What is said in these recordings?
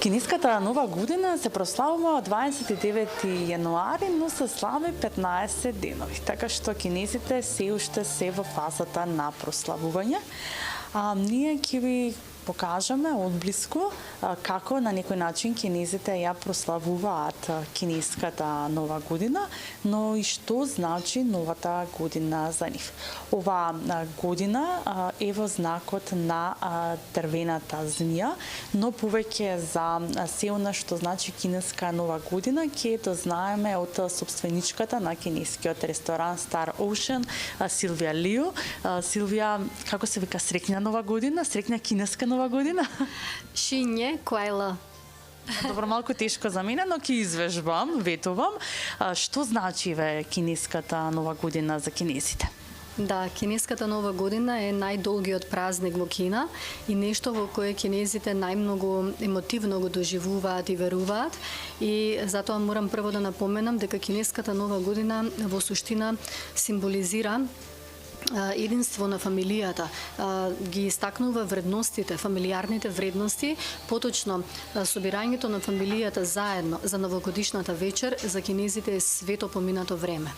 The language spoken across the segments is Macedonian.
Кинеската нова година се прославува од 29 јануари, но се слави 15 денови. Така што кинезите се уште се во фазата на прославување. Ние ќе ви покажеме одблиску како на некој начин кинезите ја прославуваат кинеската нова година, но и што значи новата година за нив. Ова година е во знакот на дрвената змија, но повеќе за се она што значи кинеска нова година ќе дознаеме од собственичката на кинескиот ресторан Star Ocean, Силвија Лиу. Силвија, како се вика, среќна нова година, среќна кинеска нова година? Шинје Куајла. Добро, малку тешко за мене, но ќе извежбам, ветувам. Што значи кинеската нова година за кинезите? Да, кинеската нова година е најдолгиот празник во Кина и нешто во кое кинезите најмногу емотивно го доживуваат и веруваат. И затоа морам прво да напоменам дека кинеската нова година во суштина символизира единство на фамилијата, ги истакнува вредностите, фамилиарните вредности, поточно собирањето на фамилијата заедно за новогодишната вечер за кинезите е свето поминато време.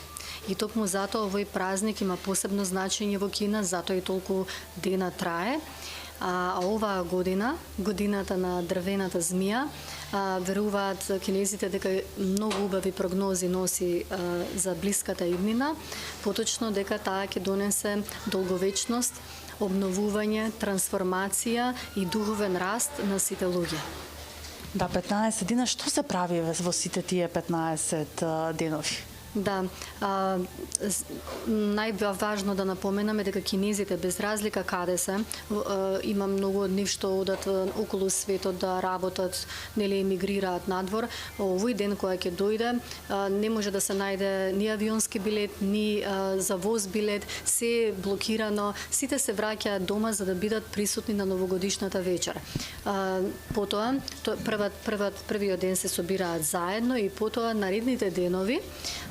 И токму затоа овој празник има посебно значење во Кина, затоа и толку дена трае. А оваа година, годината на дрвената змија, веруваат кинезите дека многу убави прогнози носи за блиската иднина, поточно дека таа ќе донесе долговечност, обновување, трансформација и духовен раст на сите луѓе. Да, 15 дена, што се прави во сите тие 15 денови? Да, најважно да напоменаме дека кинезите, без разлика каде се, има многу од нив што одат околу светот да работат, нели емигрираат надвор. Овој ден кој ќе дојде, не може да се најде ни авионски билет, ни за воз билет, се е блокирано, сите се враќаат дома за да бидат присутни на новогодишната вечер. Потоа, првиот ден се собираат заедно и потоа наредните денови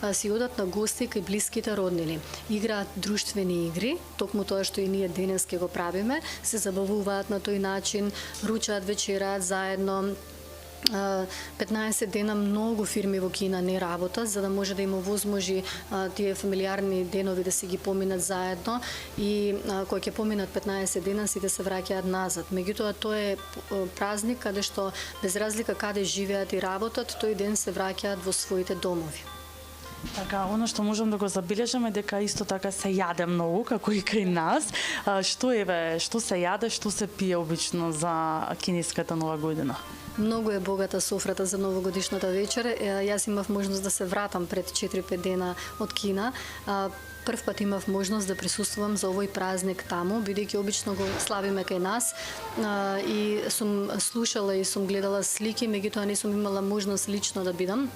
си одат на гости кај блиските роднини. Играат друштвени игри, токму тоа што и ние денес ќе го правиме, се забавуваат на тој начин, ручаат, вечераат заедно. 15 дена многу фирми во Кина не работат, за да може да им овозможи тие фамилиарни денови да си ги поминат заедно и кога ќе поминат 15 дена сите се враќаат назад. Меѓутоа тоа е празник каде што без разлика каде живеат и работат, тој ден се враќаат во своите домови. Така, оно што можам да го забележаме дека исто така се јаде многу, како и кај нас. Што се јаде, што се пие обично за кинеската нова година? Многу е богата софрата за новогодишната вечер. Јас имав можност да се вратам пред 4-5 дена од Кина. Прв пат имав можност да присуствувам за овој празник таму, бидејќи обично го славиме кај нас и сум слушала и сум гледала слики, меѓутоа не сум имала можност лично да бидам.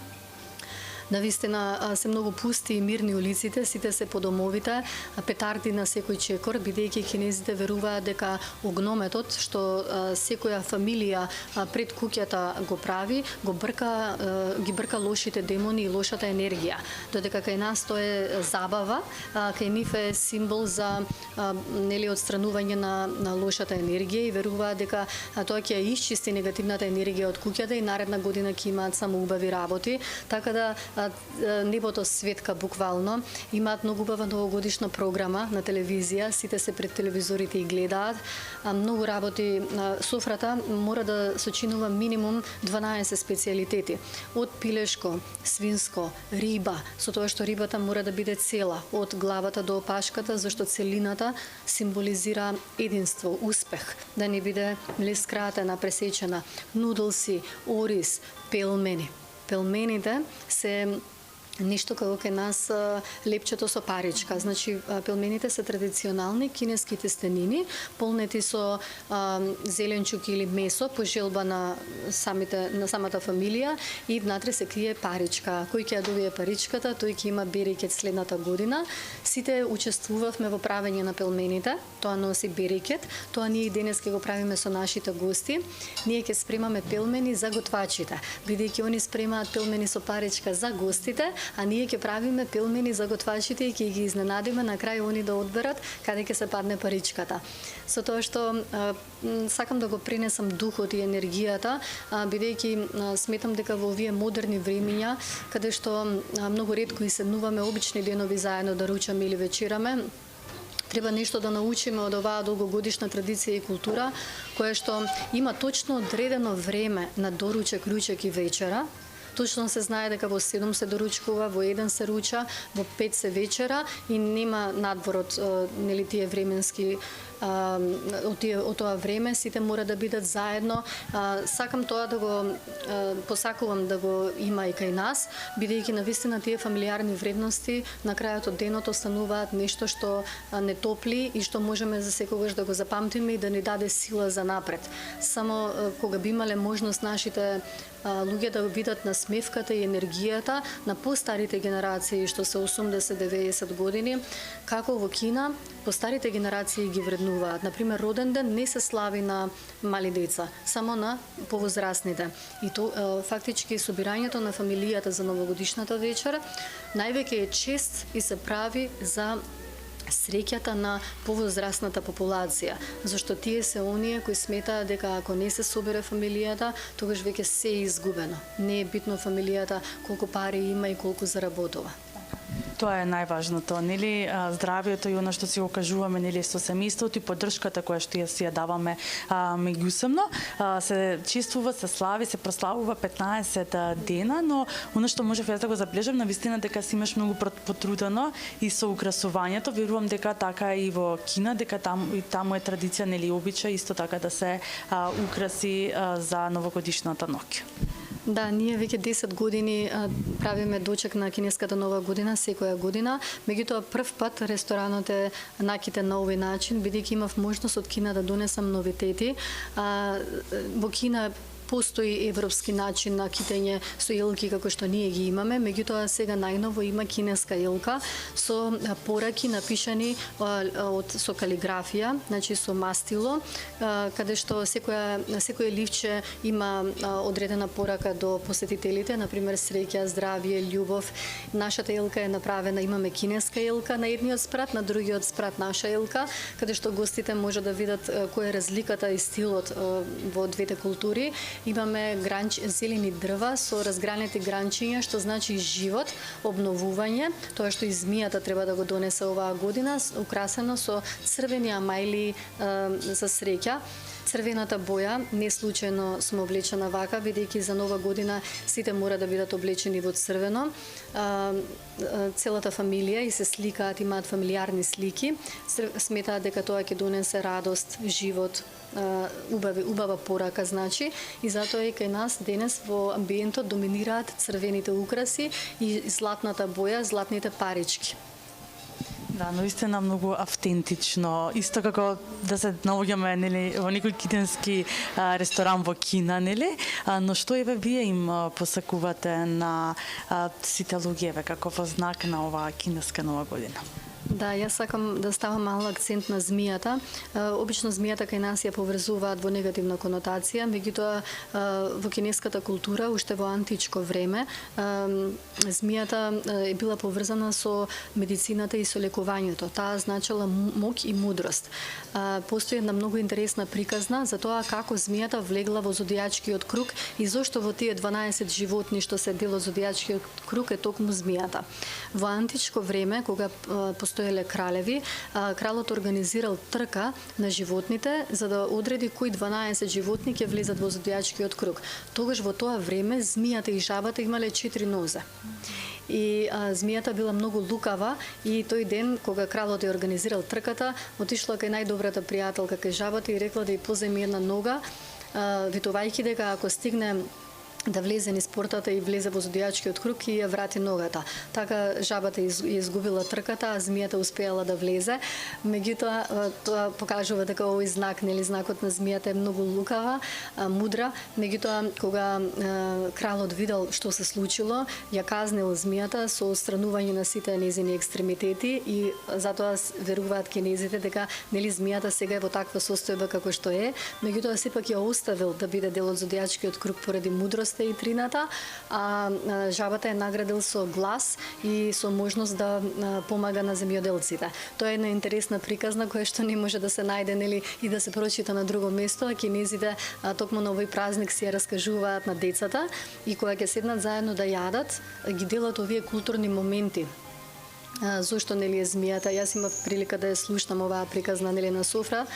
Навистина се многу пусти и мирни улиците, сите се по домовите, петарди на секој чекор, бидејќи кинезите веруваат дека огнометот што секоја фамилија пред куќата го прави, ги брка лошите демони и лошата енергија. Додека кај нас тоа е забава, кај нив е символ за нели отстранување на лошата енергија и веруваат дека тоа ќе исчисти негативната енергија од куќата и наредна година ќе имаат само убави работи, така да небото светка буквално. Имаат многу убава новогодишна програма на телевизија, сите се пред телевизорите и гледаат. Многу работи. Софрата мора да сочинува минимум 12 специјалитети. Од пилешко, свинско, риба, со тоа што рибата мора да биде цела, од главата до опашката, зашто целината символизира единство, успех, да не биде скратена, пресечена. Нудлси, ориз, пелмени. Пелмените се нешто како кај нас лепчето со паричка. Значи, пелмените се традиционални кинески тестенини, полнети со зеленчук или месо по желба на самата фамилија и внатре се крие паричка. Кој ќе ја добие паричката, тој ќе има берекет следната година. Сите учествувавме во правење на пелмените, тоа носи берекет, тоа ние и денес ќе го правиме со нашите гости. Ние ќе спремаме пелмени за готвачите, бидејќи они спремаат пелмени со паричка за гостите, а ние ќе правиме пилмени за готвачите и ќе ги изненадиме на крај они да одберат каде ќе се падне паричката. Со тоа што сакам да го пренесам духот и енергијата, бидејќи сметам дека во овие модерни времиња, каде што многу ретко и седнуваме обични денови заедно да ручаме или вечераме, треба нешто да научиме од оваа долгогодишна традиција и култура, која што има точно одредено време на доручек, ручек и вечера. Точно се знае дека во 7 се доручкува, во 1 се руча, во 5 се вечера и нема надвор од нели тие временски од тоа време, сите мора да бидат заедно. Сакам тоа да го посакувам да го има и кај нас, бидејќи навистина тие фамилиарни вредности на крајот од денот остануваат нешто што не топли и што можеме за секогаш да го запамтиме и да ни даде сила за напред. Само кога би имале можност нашите луѓе да видат насмевката и енергијата на постарите генерации што се 80-90 години, како во Кина постарите генерации ги вреднуваат. Например, роден ден не се слави на мали деца, само на повозрастните. И то фактички собирањето на фамилијата за новогодишната вечер највеќе е чест и се прави за среќата на повозрастната популација, зашто тие се оние кои сметаат дека ако не се собере фамилијата, тогаш веќе се е изгубено. Не е битно фамилијата колку пари има и колку заработува. Тоа е најважното, нели, здравието и она што си го кажуваме, нели, со семејството и поддршката која што ја си ја даваме меѓусебно, се чествува, се слави, се прославува 15 дена, но она што можев јас да го забележам навистина дека си имаш многу потрудено и со украсувањето, верувам дека така и во Кина, дека таму е традиција, нели, обичај исто така да се украси за новогодишната ноќ. Да, ние веќе 10 години правиме дочек на кинеската нова година секоја година. Меѓутоа прв пат ресторанот е накитен на овој начин, бидејќи имав можност од Кина да донесам новитети. Во Кина постои европски начин на китење со елки како што ние ги имаме, меѓутоа сега најново има кинеска елка со пораки напишани со калиграфија, значи со мастило, каде што секое ливче има одредена порака до посетителите, например среќа, здравје, љубов. Нашата елка е направена, имаме кинеска елка на едниот спрат, на другиот спрат наша елка, каде што гостите може да видат која е разликата и стилот во двете култури. Имаме зелени дрва со разгранети гранчиња, што значи живот, обновување, тоа што и змијата треба да го донесе оваа година, украсено со црвени амајли за среќа. Црвената боја, не случајно сме облечена вака, бидејќи за нова година сите мора да бидат облечени во црвено. Целата фамилија и се сликаат, имаат фамилиарни слики, сметаат дека тоа ќе донесе радост, живот, убава порака, значи, и затоа и кај нас денес во амбиентот доминираат црвените украси и златната боја, златните парички. Да, но истина многу автентично, исто како да се наоѓаме, нели, во некој китенски ресторан во Кина, нели? Но што еве вие им посакувате на сите луѓе како во знак на оваа кинеска нова година? Да, јас сакам да ставам мал акцент на змијата. Обично змијата кај нас ја поврзуваат во негативна конотација, меѓутоа во кинеската култура уште во античко време змијата е била поврзана со медицината и со лекувањето. Таа значила моќ и мудрост. Постои една многу интересна приказна за тоа како змијата влегла во зодијачкиот круг и зошто во тие 12 животни што се дел од зодијачкиот круг е токму змијата. Во античко време, кога постоеле кралеви, кралот организирал трка на животните за да одреди кои 12 животни ќе влезат во зодијачкиот круг. Тогаш во тоа време змијата и жабата имале 4 нозе. И змијата била многу лукава и тој ден кога кралот ја организирал трката, отишла кај најдобрата пријателка кај жабата и рекла да ја поземи една нога, ветувајќи дека ако стигне да влезе низ портата и влезе во зодијачкиот круг и ја врати ногата. Така жабата ја изгубила трката, а змијата успеала да влезе. Меѓутоа тоа покажува дека овој знак, нели, знакот на змијата е многу лукава, мудра. Меѓутоа кога кралот видел што се случило, ја казнил змијата со отстранување на сите нејзини екстремитети и затоа веруваат кинезите дека, нели, змијата сега е во таква состојба како што е, меѓутоа сепак ја оставил да биде дел од зодијачкиот круг поради мудрост 1993-ната, а жабата е наградил со глас и со можност да помага на земјоделците. Тоа е една интересна приказна која што не може да се најде нели и да се прочита на друго место, а кинезите токму на овој празник си ја раскажуваат на децата и кога ќе седнат заедно да јадат, ги делат овие културни моменти. Зошто нели е змијата? Јас имав прилика да ја слушнам оваа приказна нели на софра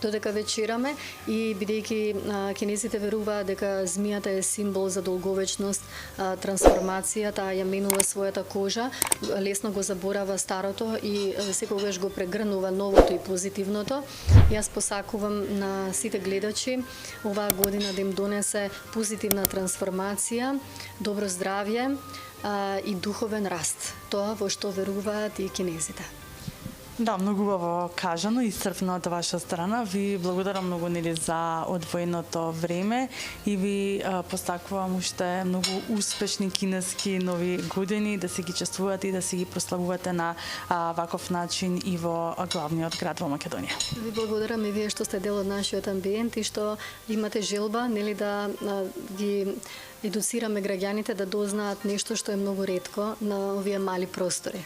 додека вечераме и бидејќи кинезите веруваат дека змијата е символ за долговечност, трансформацијата, ја менува својата кожа, лесно го заборава старото и секогаш го прегрнува новото и позитивното. Јас посакувам на сите гледачи оваа година да им донесе позитивна трансформација, добро здравје и духовен раст. Тоа во што веруваат и кинезите. Да, многу убаво кажано и исцрпно од ваша страна. Ви благодарам многу нели за одвоеното време и ви постакувам уште многу успешни кинески нови години, да се ги чествувате и да се ги прославувате на ваков начин и во главниот град во Македонија. Ви благодарам и вие што сте дел од нашиот амбиент и што имате желба нели да ги едуцираме граѓаните да дознаат нешто што е многу ретко на овие мали простори.